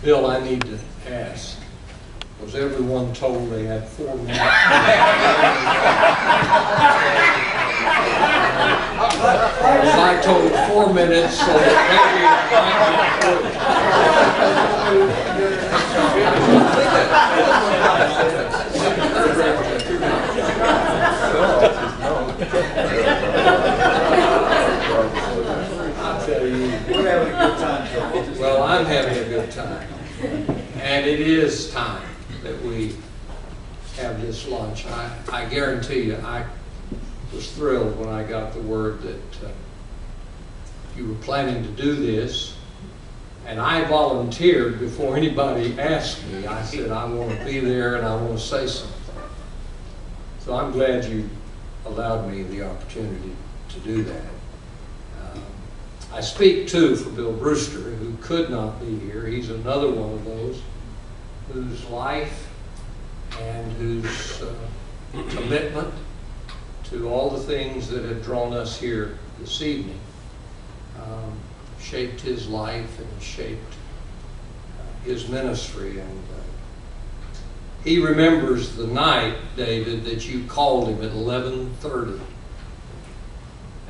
Bill, I need to ask, was everyone told they had 4 minutes? Was I told 4 minutes so that I'll tell you, We're having a good time. well, I'm having a good time. And it is time that we have this lunch. I guarantee you, I was thrilled when I got the word that you were planning to do this. And I volunteered before anybody asked me. I said, I want to be there and I want to say something. So I'm glad you allowed me the opportunity to do that. I speak too for Bill Brewster, who could not be here. He's another one of those whose life and whose commitment to all the things that have drawn us here this evening shaped his life and shaped his ministry. And he remembers the night, David, that you called him at 11:30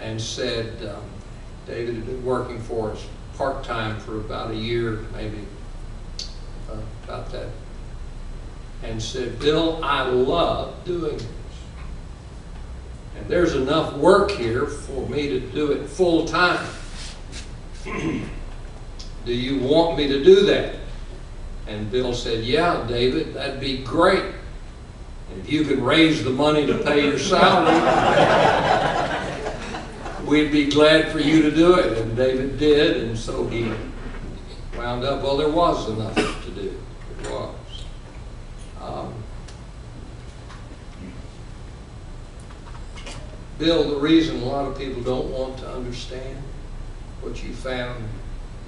and said, David had been working for us part-time for about a year, maybe about that, and said, Bill, I love doing this. And there's enough work here for me to do it full-time. Do you want me to do that? And Bill said, yeah, David, that'd be great. And if you could raise the money to pay your salary, we'd be glad for you to do it. And David did, and so he wound up, well, there was enough to do. It was. Bill, the reason a lot of people don't want to understand what you found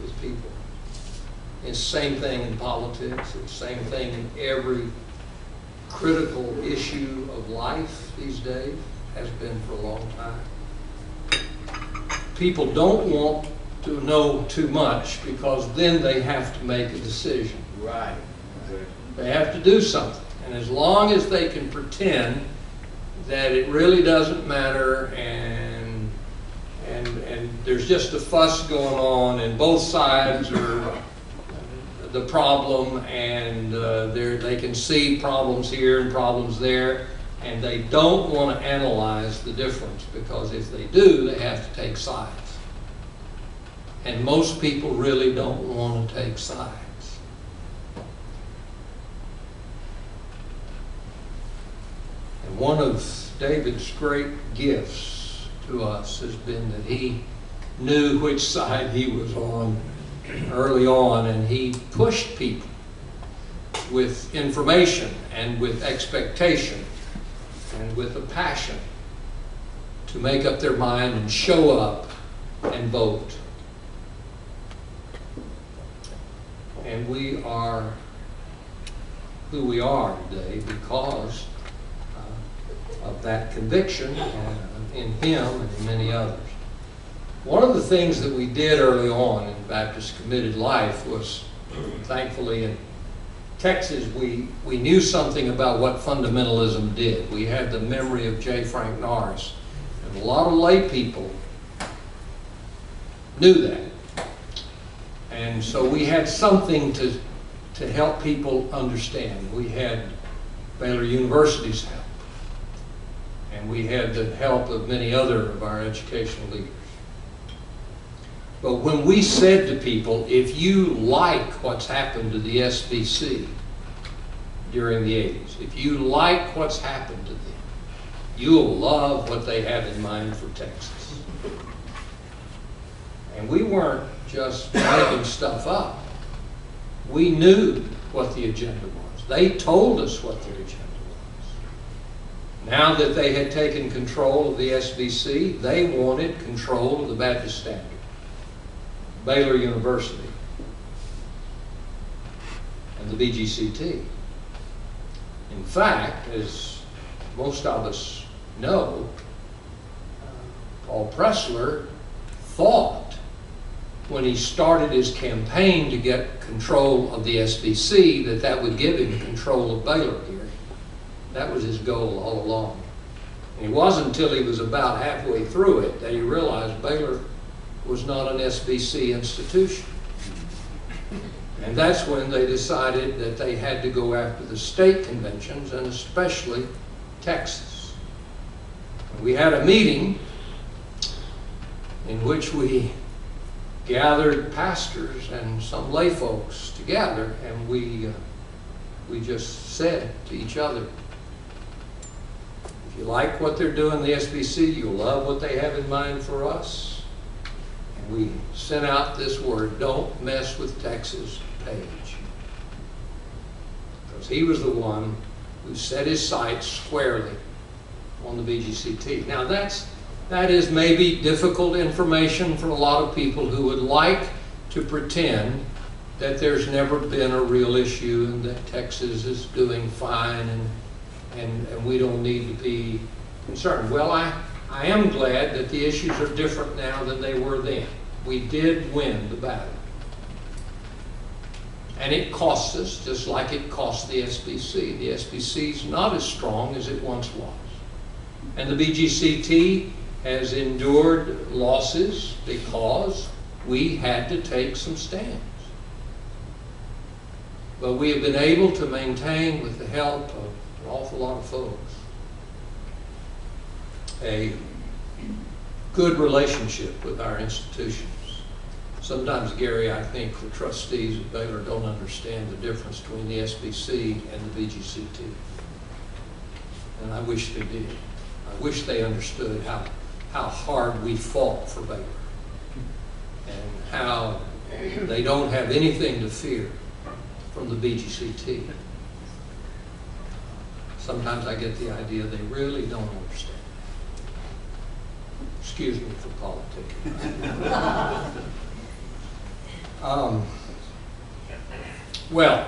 with people, it's the same thing in politics, it's the same thing in every critical issue of life these days, has been for a long time. People don't want to know too much because then they have to make a decision. Right. They have to do something. And as long as they can pretend that it really doesn't matter and there's just a fuss going on and both sides are the problem and they can see problems here and problems there, and they don't want to analyze the difference, because if they do, they have to take sides. And most people really don't want to take sides. And one of David's great gifts to us has been that he knew which side he was on early on, and he pushed people with information and with expectation and with a passion to make up their mind and show up and vote. And we are who we are today because of that conviction in him and in many others. One of the things that we did early on in Baptist Committed Life was, thankfully in Texas, we knew something about what fundamentalism did. We had the memory of J. Frank Norris, and a lot of lay people knew that. And so we had something to help people understand. We had Baylor University's help, and we had the help of many other of our educational leaders. But when we said to people, if you like what's happened to the SBC during the 80s, if you like what's happened to them, you'll love what they have in mind for Texas. And we weren't just making stuff up. We knew what the agenda was. They told us what their agenda was. Now that they had taken control of the SBC, they wanted control of the Baptist Standard, Baylor University, and the BGCT. In fact, as most of us know, Paul Pressler thought when he started his campaign to get control of the SBC, that would give him control of Baylor here. That was his goal all along. And it wasn't until he was about halfway through it that he realized Baylor was not an SBC institution. And that's when they decided that they had to go after the state conventions, and especially Texas. We had a meeting in which we gathered pastors and some lay folks together, and we just said to each other, if you like what they're doing in the SBC, you'll love what they have in mind for us. And we sent out this word, don't mess with Texas Page. Because he was the one who set his sights squarely on the BGCT. Now that is maybe difficult information for a lot of people who would like to pretend that there's never been a real issue and that Texas is doing fine and we don't need to be concerned. Well, I am glad that the issues are different now than they were then. We did win the battle. And it cost us, just like it cost the SBC. The SBC is not as strong as it once was. And the BGCT has endured losses because we had to take some stands. But we have been able to maintain, with the help of an awful lot of folks, a good relationship with our institutions. Sometimes, Gary, I think the trustees at Baylor don't understand the difference between the SBC and the BGCT. And I wish they did. I wish they understood how hard we fought for Baylor and how they don't have anything to fear from the BGCT. Sometimes I get the idea they really don't understand. Excuse me for politicking. Well,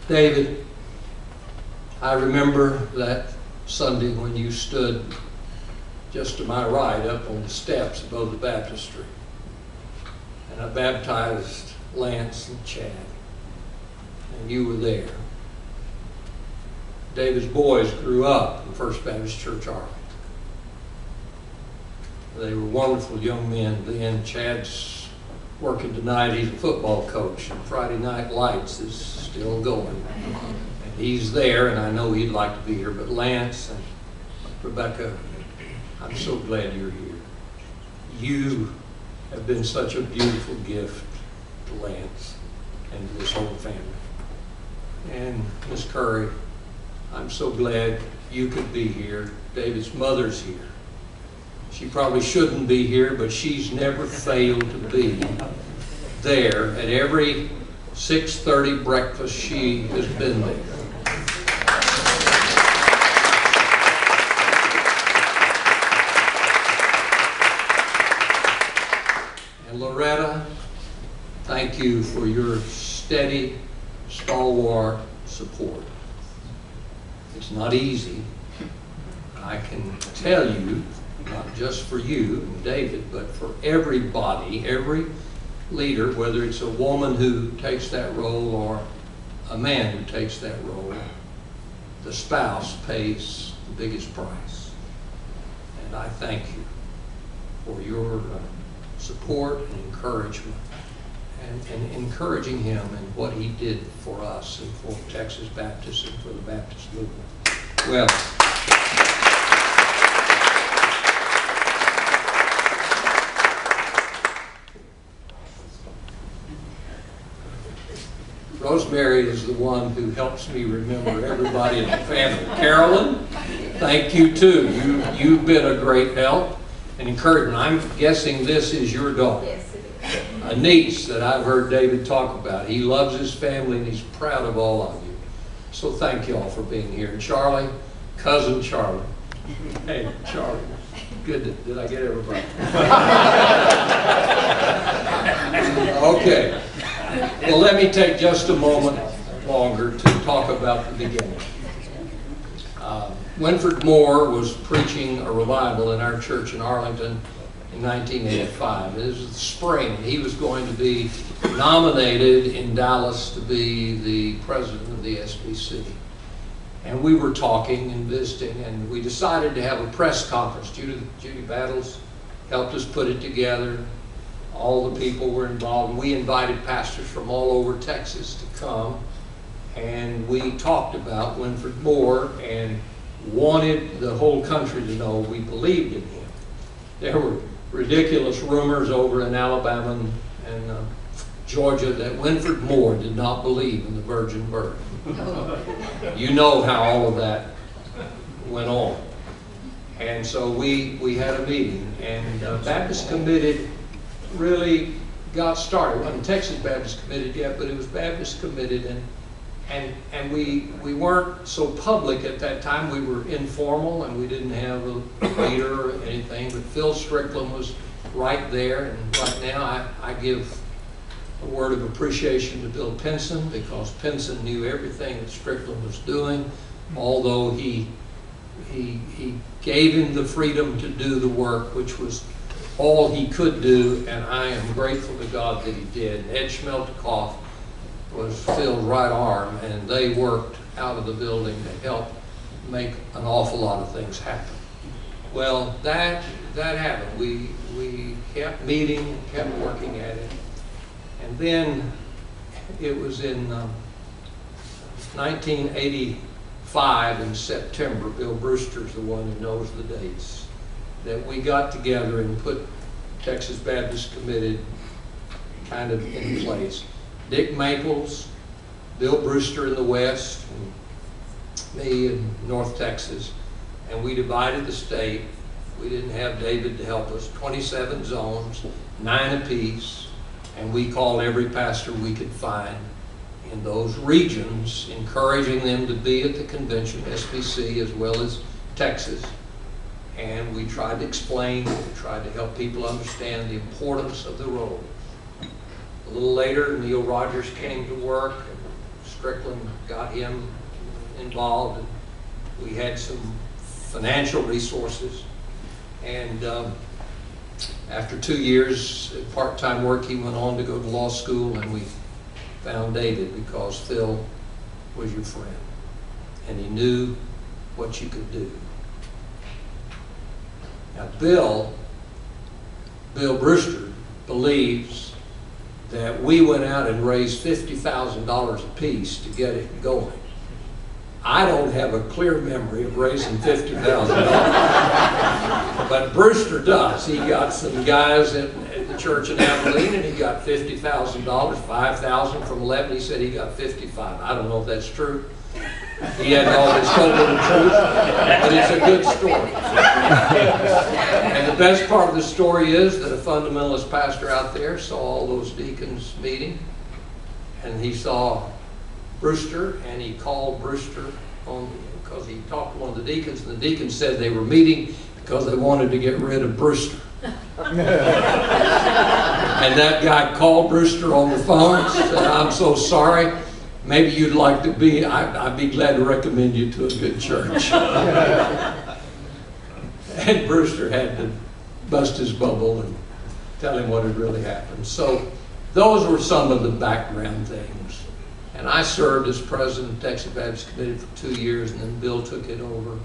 David, I remember that Sunday when you stood just to my right up on the steps above the baptistry. And I baptized Lance and Chad, and you were there. David's boys grew up in First Baptist Church, Arlington. They were wonderful young men then. Chad's working tonight. He's a football coach, and Friday Night Lights is still going. And he's there, and I know he'd like to be here. But Lance and Rebecca, I'm so glad you're here. You have been such a beautiful gift to Lance and to this whole family. And Miss Currie, I'm so glad you could be here. David's mother's here. She probably shouldn't be here, but she's never failed to be there. At every 6:30 breakfast, she has been there. And Loretta, thank you for your steady, stalwart support. It's not easy. I can tell you, not just for you and David, but for everybody, every leader, whether it's a woman who takes that role or a man who takes that role, the spouse pays the biggest price. And I thank you for your support and encouragement and encouraging him in what he did for us and for Texas Baptists and for the Baptist movement. Well, Rosemary is the one who helps me remember everybody in the family. Carolyn, thank you too. You've been a great help and encouragement. I'm guessing this is your daughter. Yes, it is. A niece that I've heard David talk about. He loves his family and he's proud of all of you. So thank you all for being here. And Charlie, cousin Charlie. Hey, Charlie. Good. Did I get everybody? Okay. Well, let me take just a moment longer to talk about the beginning. Winford Moore was preaching a revival in our church in Arlington, in 1985. This was the spring. He was going to be nominated in Dallas to be the president of the SBC. And we were talking and visiting, and we decided to have a press conference. Judy Battles helped us put it together. All the people were involved. We invited pastors from all over Texas to come, and we talked about Winford Moore and wanted the whole country to know we believed in him. There were ridiculous rumors over in Alabama and Georgia that Winford Moore did not believe in the virgin birth. You know how all of that went on. And so we had a meeting, and Baptist Committed really got started. It wasn't Texas Baptist Committed yet, but it was Baptist Committed, and we weren't so public at that time. We were informal, and we didn't have a leader or anything, but Phil Strickland was right there, and right now I give a word of appreciation to Bill Pinson, because Pinson knew everything that Strickland was doing, although he gave him the freedom to do the work, which was all he could do, and I am grateful to God that he did. Ed Schmeltikoff was Phil's right arm, and they worked out of the building to help make an awful lot of things happen. Well, that happened. We kept meeting, kept working at it, and then it was in 1985 in September, Bill Brewster's the one who knows the dates, that we got together and put Texas Baptist Committed kind of in place. Dick Maples, Bill Brewster in the West, and me in North Texas, and we divided the state. We didn't have David to help us. 27 zones, 9 apiece, and we called every pastor we could find in those regions, encouraging them to be at the convention, SBC as well as Texas. And we tried to explain, we tried to help people understand the importance of the role. A little later, Neil Rogers came to work, and Strickland got him involved, and we had some financial resources. And after 2 years of part-time work, he went on to go to law school, and we found David because Phil was your friend, and he knew what you could do. Now, Bill Brewster believes that we went out and raised $50,000 apiece to get it going. I don't have a clear memory of raising $50,000, but Brewster does. He got some guys at the church in Abilene, and he got $50,000, $5,000 from 11. He said he got 55. I don't know if that's true. He hadn't always told me the truth, but it's a good story. And the best part of the story is that a fundamentalist pastor out there saw all those deacons meeting, and he saw Brewster, and he called Brewster because he talked to one of the deacons, and the deacons said they were meeting because they wanted to get rid of Brewster. And that guy called Brewster on the phone and said, "I'm so sorry. Maybe you'd like to be, I'd be glad to recommend you to a good church." And Brewster had to bust his bubble and tell him what had really happened. So those were some of the background things. And I served as president of Texas Baptist Committed for 2 years, and then Bill took it over.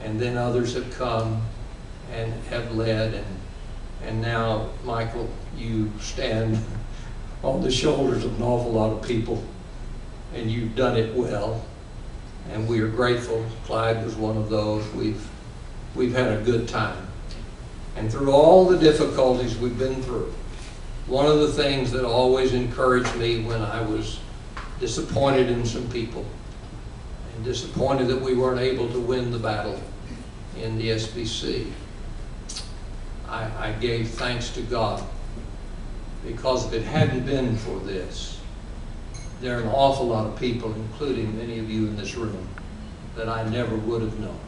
And then others have come and have led. And now, Michael, you stand on the shoulders of an awful lot of people, and you've done it well. And we are grateful. Clyde was one of those. We've had a good time. And through all the difficulties we've been through, one of the things that always encouraged me when I was disappointed in some people and disappointed that we weren't able to win the battle in the SBC, I gave thanks to God, because if it hadn't been for this, there are an awful lot of people, including many of you in this room, that I never would have known.